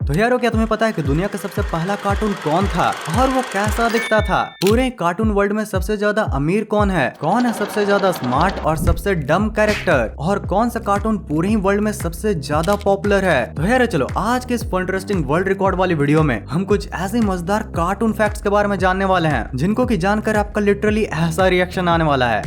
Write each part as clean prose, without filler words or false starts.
तो यारो क्या तुम्हें पता है कि दुनिया का सबसे पहला कार्टून कौन था और वो कैसा दिखता था? पूरे कार्टून वर्ल्ड में सबसे ज्यादा अमीर कौन है सबसे ज्यादा स्मार्ट और सबसे डम कैरेक्टर, और कौन सा कार्टून पूरे ही वर्ल्ड में सबसे ज्यादा पॉपुलर है? तो यार चलो आज के इस इंटरेस्टिंग वर्ल्ड रिकॉर्ड वाली वीडियो में हम कुछ ऐसे मजेदार कार्टून फैक्ट्स के बारे में जानने वाले हैं जिनको की जानकर आपका लिटरली ऐसा रिएक्शन आने वाला है।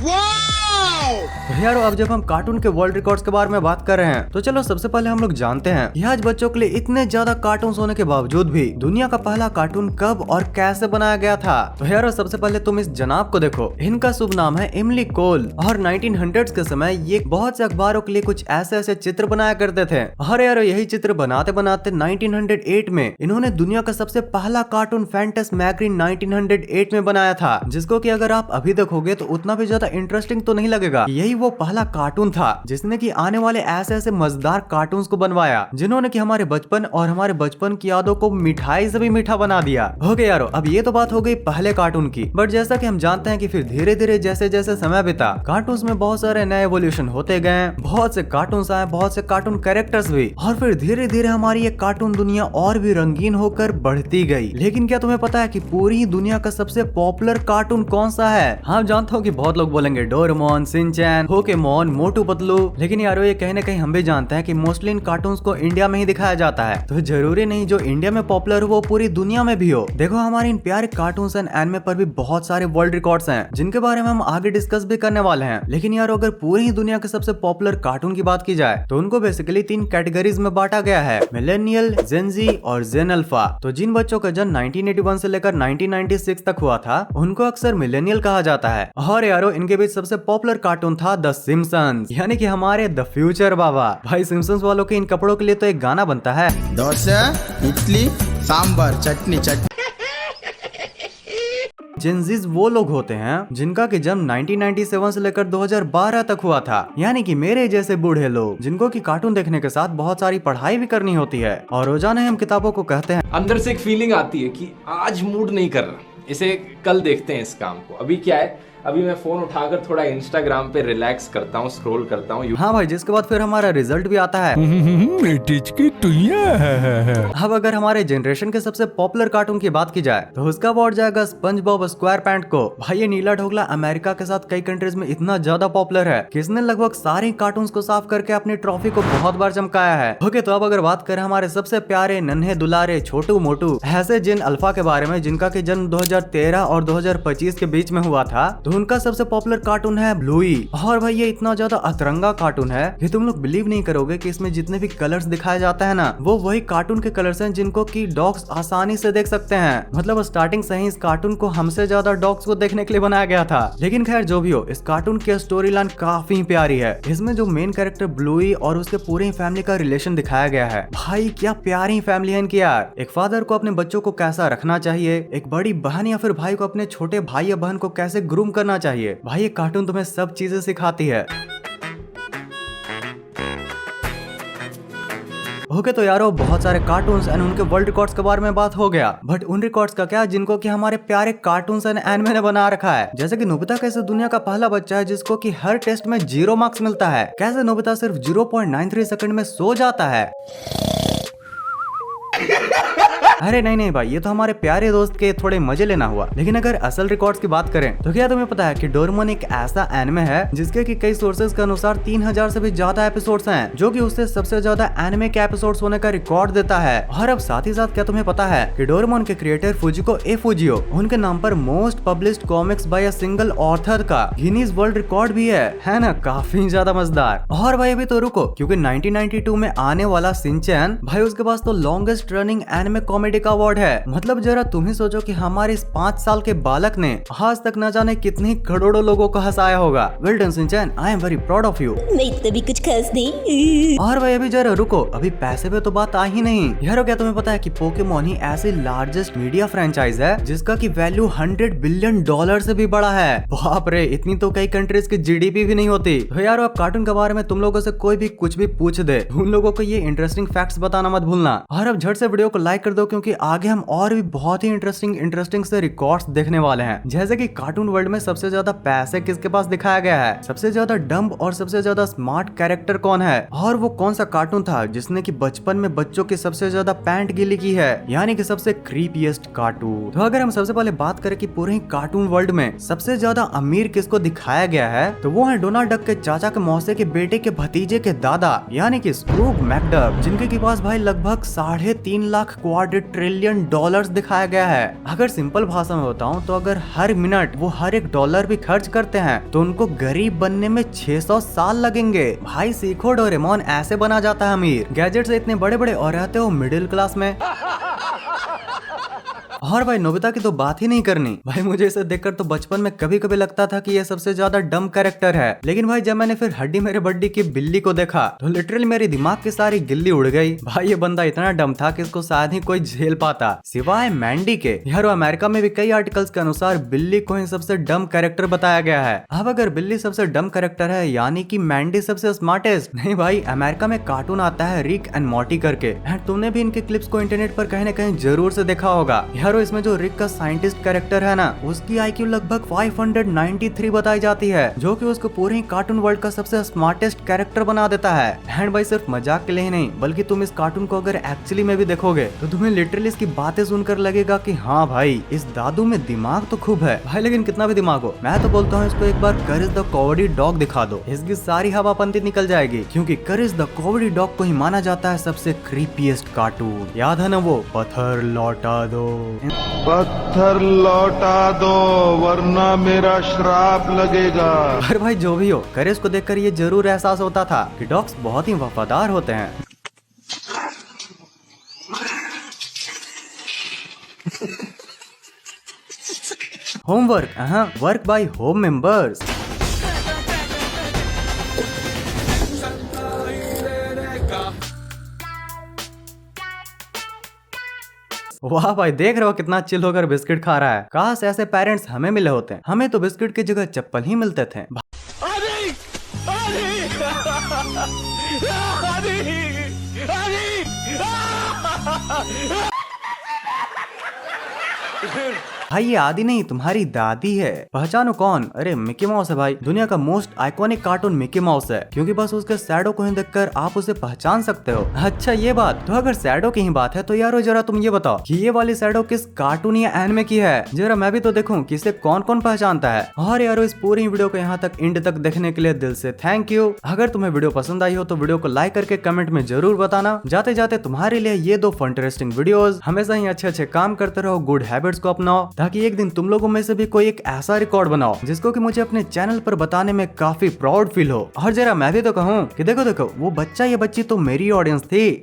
तो यारो अब जब हम कार्टून के वर्ल्ड रिकॉर्ड्स के बारे में बात कर रहे हैं तो चलो सबसे पहले हम लोग जानते हैं कि आज बच्चों के लिए इतने ज्यादा कार्टून होने के बावजूद भी दुनिया का पहला कार्टून कब और कैसे बनाया गया था। तो यारो सबसे पहले तुम इस जनाब को देखो, इनका शुभ नाम है इमली कोल और 1900s के समय ये बहुत से अखबारों के लिए कुछ ऐसे ऐसे चित्र बनाया करते थे। और यारो यही चित्र बनाते बनाते 1908 में इन्होंने दुनिया का सबसे पहला कार्टून फैंटास्मैगोरिन 1908 में बनाया था, जिसको कि अगर आप अभी देखोगे तो उतना भी ज्यादा इंटरेस्टिंग तो नहीं लगेगा। यही वो पहला कार्टून था जिसने कि आने वाले ऐसे ऐसे मजेदार कार्टून्स को बनवाया जिन्होंने कि हमारे बचपन और हमारे बचपन की यादों को मिठाई से भी मीठा बना दिया। हो गया यारो, अब ये तो बात हो गई पहले कार्टून की, बट जैसा कि हम जानते हैं कि फिर धीरे धीरे जैसे जैसे समय बीता कार्टून्स में बहुत सारे नए एवोल्यूशन होते गए, बहुत से कार्टून्स आए, बहुत से कार्टून कैरेक्टर्स भी, और फिर धीरे धीरे हमारी ये कार्टून दुनिया और भी रंगीन होकर बढ़ती गई। लेकिन क्या तुम्हें पता है कि पूरी दुनिया का सबसे पॉपुलर कार्टून कौन सा है? हाँ जानता हूँ कि बहुत लोग बोलेंगे Doraemon, Shinchan, Pokemon, Motu Patlu, लेकिन यारो ये कहीं ना कहीं हम भी जानते हैं कि मोस्टली इन कार्टून्स को इंडिया में ही दिखाया जाता है, तो जरूरी नहीं जो इंडिया में पॉपुलर हो वो पूरी दुनिया में भी हो। देखो हमारे इन प्यारे कार्टून्स एंड एनिमे पर भी बहुत सारे वर्ल्ड रिकॉर्ड्स हैं जिनके बारे में हम आगे डिस्कस भी करने वाले हैं। लेकिन यारो अगर पूरी ही दुनिया के सबसे पॉपुलर कार्टून की बात की जाए तो उनको बेसिकली 3 कैटेगरीज में बांटा गया है, मिलेनियल, जेन जी और जेन अल्फा। तो जिन बच्चों का जन्म 1981 से लेकर 1996 तक हुआ था उनको अक्सर मिलेनियल कहा जाता है। और यारो इनके बीच सबसे पॉपुलर कार्टून था द सिम्पसंस, यानी कि हमारे द फ्यूचर बाबा। भाई सिम्पसंस वालों के इन कपड़ों के लिए तो एक गाना बनता है, डोसा, इडली, सांबर, चटनी चटनी। जेनजीज वो लोग होते हैं जिनका कि जन्म 1997 से लेकर 2012 तक हुआ था, यानी कि मेरे जैसे बूढ़े लोग जिनको कि कार्टून देखने के साथ बहुत सारी पढ़ाई भी करनी होती है और रोजाना हम किताबों को कहते हैं। अंदर से एक फीलिंग आती है कि आज मूड नहीं कर रहा, इसे कल देखते हैं इस काम को। अभी क्या है, अभी मैं फोन उठाकर थोड़ा इंस्टाग्राम पे रिलैक्स करता हूँ, स्क्रॉल करता हूँ। हाँ भाई, जिसके बाद फिर हमारा रिजल्ट भी आता है। अब अगर हमारे जनरेशन के सबसे पॉपुलर कार्टून की बात की जाए तो उसका अवार्ड जाएगा स्पंज बॉब स्क्वायर पैंट को। भाई ये नीला ढोकला अमेरिका के साथ कई कंट्रीज में इतना ज्यादा पॉपुलर है कि इसने लगभग सारे कार्टून को साफ करके अपनी ट्रॉफी को बहुत बार चमकाया है। ओके, तो अब अगर बात करें हमारे सबसे प्यारे नन्हे दुलारे छोटू मोटू ऐसे जिन अल्फा के बारे में जिनका की जन्म 2013 और 2025 के बीच में हुआ था, तो उनका सबसे पॉपुलर कार्टून है ब्लूई। और भाई ये इतना ज्यादा अतरंगा कार्टून है कि तुम लोग बिलीव नहीं करोगे कि इसमें जितने भी कलर्स दिखाए जाता है ना, वो वही कार्टून के कलर्स हैं जिनको कि डॉग्स आसानी से देख सकते हैं। मतलब स्टार्टिंग से ही इस कार्टून को हमसे ज्यादा डॉग्स को देखने के लिए बनाया गया था। लेकिन खैर जो भी हो, इस कार्टून की स्टोरी लाइन काफी प्यारी है। इसमें जो मेन कैरेक्टर ब्लूई और उसके पूरे फैमिली का रिलेशन दिखाया गया है। भाई क्या प्यारी फैमिली है इनकी यार। एक फादर को अपने बच्चों को कैसा रखना चाहिए, एक बड़ी बहन या फिर भाई को अपने छोटे भाई या बहन को कैसे ग्रूम करना चाहिए, भाई ये कार्टून तुम्हें सब चीजें सिखाती है। ओके, तो यारो बहुत सारे कार्टून्स एंड उनके वर्ल्ड रिकॉर्ड्स के बारे में बात हो गया, बट उन रिकॉर्ड्स का क्या जिनको कि हमारे प्यारे कार्टून्स एंड एनिमे ने बना रखा है। जैसे कि नोबिता कैसे दुनिया का पहला बच्चा है जिसको कि हर टेस्ट में 0 मार्क्स मिलता है, कैसे नोबिता सिर्फ 0.93 सेकंड में सो जाता है। अरे नहीं भाई, ये तो हमारे प्यारे दोस्त के थोड़े मजे लेना हुआ। लेकिन अगर असल रिकॉर्ड्स की बात करें तो क्या तुम्हें पता है कि डोरेमोन एक ऐसा एनिमे है जिसके कि कई सोर्सेज के अनुसार 3000 से भी ज्यादा एपिसोड्स हैं, जो कि उससे सबसे ज्यादा एनिमे के एपिसोड्स होने का रिकॉर्ड देता है। और अब साथ ही साथ क्या तुम्हें पता है कि डोरेमोन के क्रिएटर फुजिको ए फुजियो, उनके नाम पर most published comics bye a single author का गिनीज वर्ल्ड रिकॉर्ड भी है ना? काफी ज्यादा मजेदार। और भाई अभी तो रुको, क्योंकि 1992 में आने वाला शिनचैन, भाई उसके पास तो लॉन्गेस्ट रनिंग एनिमे कॉमेडी का अवार्ड है। मतलब जरा तुम ही सोचो कि हमारे इस 5 साल के बालक ने आज तक न जाने कितने करोड़ों लोगों को हंसाया होगा। Well done Shinchan, I am very proud of you. नहीं तो भी कुछ खास नहीं। और भाई अभी जरा रुको, अभी पैसे पे तो बात आ ही नहीं। यारो क्या तुम्हें पता है कि पोकेमोन ही ऐसी लार्जेस्ट मीडिया फ्रेंचाइज है जिसका की वैल्यू $100 बिलियन से भी बड़ा है। बाप रे, इतनी तो कई कंट्रीज की जीडीपी भी नहीं होती। तो यारो अब कार्टून के बारे में तुम लोगों से कोई भी कुछ भी पूछ दे, उन लोगों को ये इंटरेस्टिंग फैक्ट्स बताना मत भूलना। और अब झट से वीडियो को लाइक कर दो क्योंकि आगे हम और भी बहुत ही इंटरेस्टिंग से रिकॉर्ड्स देखने वाले हैं। जैसे कि कार्टून वर्ल्ड में सबसे ज्यादा पैसे किसके पास दिखाया गया है, सबसे ज्यादा डम्ब और सबसे ज्यादा स्मार्ट कैरेक्टर कौन है, और वो कौन सा कार्टून था जिसने की बचपन में बच्चों की सबसे ज्यादा पैंट गीली की है, यानी कि सबसे क्रीपीएस्ट कार्टून। तो अगर हम सबसे पहले बात करें कि पूरे ही कार्टून वर्ल्ड में सबसे ज्यादा अमीर किसको दिखाया गया है, तो वो है डोनाल्ड डक के चाचा के मौसे के बेटे के भतीजे के दादा, यानी कि स्क्रूज मैकडक, जिनके के पास भाई लगभग 3.5 लाख क्वाड्रिलियन डॉलर्स दिखाया गया है। अगर सिंपल भाषा में बताऊं तो अगर हर मिनट वो हर एक डॉलर भी खर्च करते हैं तो उनको गरीब बनने में 600 साल लगेंगे। भाई सीखो, डोरेमोन ऐसे बना जाता है अमीर। गैजेट से इतने बड़े बड़े और रहते हो मिडिल क्लास में। और भाई नोबिता की तो बात ही नहीं करनी। भाई मुझे इसे देखकर तो बचपन में कभी कभी लगता था कि ये सबसे ज्यादा डम कैरेक्टर है, लेकिन भाई जब मैंने फिर हड्डी मेरे बड्डी की बिल्ली को देखा तो लिटरली मेरी दिमाग की सारी गिल्ली उड़ गई। भाई ये बंदा इतना डम था कि इसको शायद ही कोई झेल पाता, सिवाय मैंडी के। यार अमेरिका में भी कई आर्टिकल्स के अनुसार बिल्ली को ही सबसे डम कैरेक्टर बताया गया है। अब अगर बिल्ली सबसे डम कैरेक्टर है यानी कि मैंडी सबसे स्मार्टेस्ट, नहीं भाई अमेरिका में कार्टून आता है रिक एंड मॉर्टी करके, एंड तुमने भी इनके क्लिप्स को इंटरनेट पर कहीं न कहीं जरूर से देखा होगा। यार इसमें जो रिक का साइंटिस्ट कैरेक्टर है ना, उसकी IQ लगभग 593 बताई जाती है, जो कि उसको पूरे ही कार्टून वर्ल्ड का सबसे स्मार्टेस्ट कैरेक्टर बना देता है। एंड भाई सिर्फ मजाक के लिए ही नहीं, बल्कि तुम इस कार्टून को अगर एक्चुअली में भी देखोगे तो तुम्हें लिटरली इसकी बातें सुनकर लगेगा कि हाँ भाई इस दादू में दिमाग तो खूब है। भाई लेकिन कितना भी दिमाग हो, मैं तो बोलता हूँ इसको एक बार करेज द कॉवर्डी डॉग दिखा दो, इसकी सारी हवापंती निकल जाएगी, क्योंकि करेज द कॉवर्डी डॉग को ही माना जाता है सबसे क्रीपीएस्ट कार्टून। याद है ना वो पत्थर लौटा दो, पत्थर लौटा दो वरना मेरा श्राप लगेगा। पर भाई जो भी हो, करेज को देखकर ये जरूर एहसास होता था कि डॉग्स बहुत ही वफादार होते हैं। Homework, work by home members. वाह भाई देख रहे हो कितना चिल होकर बिस्किट खा रहा है। काश ऐसे पेरेंट्स हमें मिले होते, हमें तो बिस्किट की जगह चप्पल ही मिलते थे। भाई ये आदि नहीं तुम्हारी दादी है। पहचानो कौन? अरे मिकी माउस है भाई। दुनिया का most iconic cartoon Mickey mouse है, क्योंकि बस उसके शैडो को ही देखकर आप उसे पहचान सकते हो। अच्छा ये बात, तो अगर शैडो की ही बात है तो यारो जरा तुम ये बताओ कि ये वाली शैडो किस कार्टून या एनिमे की है, जरा मैं भी तो देखूं कि इसे कौन कौन पहचानता है। और यारो इस पूरी वीडियो को यहाँ तक एंड तक देखने के लिए दिल से थैंक यू। अगर तुम्हें वीडियो पसंद आई हो तो वीडियो को लाइक करके कमेंट में जरूर बताना। जाते जाते तुम्हारे लिए ये 2 इंटरेस्टिंग वीडियोस। हमेशा ही अच्छे काम करते रहो, गुड हैबिट्स को अपनाओ, ताकि एक दिन तुम लोगों में से भी कोई एक ऐसा रिकॉर्ड बनाओ जिसको कि मुझे अपने चैनल पर बताने में काफी प्राउड फील हो। और जरा मैं भी तो कहूँ कि देखो वो बच्चा ये बच्ची तो मेरी ऑडियंस थी।